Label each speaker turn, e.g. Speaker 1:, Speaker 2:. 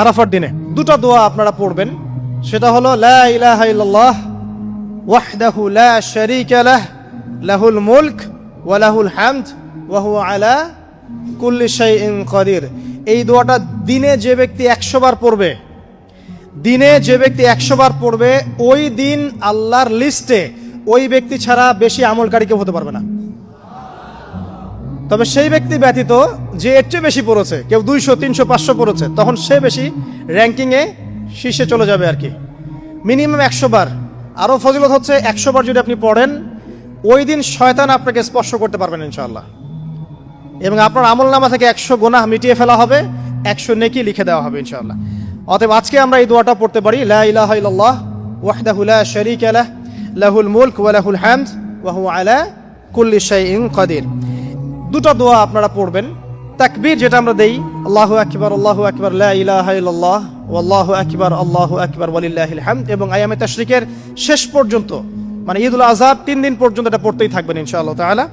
Speaker 1: আরাফার দিনে দুটো দোয়া আপনারা পড়বেন। সেটা হলো লা ইলাহা ইল্লাল্লাহ ওয়াহদাহু লা শারীকা লাহ লাহুল মুলক ওয়া লাহুল হামদ ওয়া হুয়া আলা কুল্লি শাইইন কাদির। এই দোয়াটা দিনে যে ব্যক্তি 100 বার পড়বে, দিনে যে ব্যক্তি 100 বার পড়বে, ওই দিন আল্লাহর লিস্টে ওই ব্যক্তি ছাড়া বেশি আমলকারী কেউ হতে পারবে না। তবে সেই ব্যক্তি ব্যতীত যে এর চেয়ে বেশি পড়েছে, কেউ 200 300 500 পড়েছে, তখন সে বেশি র্যাঙ্কিংয়ে শীর্ষে চলে যাবে আর কি। মিনিমাম 100 বার। আরও ফজিলত হচ্ছে 100 বার যদি আপনি পড়েন, ওই দিন শয়তান আপনাকে স্পর্শ করতে পারবেন ইনশাআল্লাহ, এবং আপনার আমলনামা থেকে 100 গুনাহ মিটিয়ে ফেলা হবে, 100 নেকি লিখে দেওয়া হবে ইনশাআল্লাহ। অতএব আজকে আমরা এই দোয়াটা পড়তে পারি, লা ইলাহা ইল্লাল্লাহ ওয়াহদাহু লা শারীকা লাহ লাহুল মুলক ওয়া লাহুল হামদ ওয়া হুয়া আলা কুল্লি শাইইন কাদির। দুটো দোয়া আপনারা পড়বেন। তাকবীর যেটা আমরা দেই, আল্লাহু আকবার লা ইলাহা ইল্লাল্লাহ ওয়াল্লাহু আকবার ওয়ালিল্লাহিল হামদ, এবং আয়ামে তাশরিকের শেষ পর্যন্ত মানে ঈদুল আযহা 3 দিন পর্যন্ত এটা পড়তেই থাকবেন ইনশাআল্লাহ তাআলা।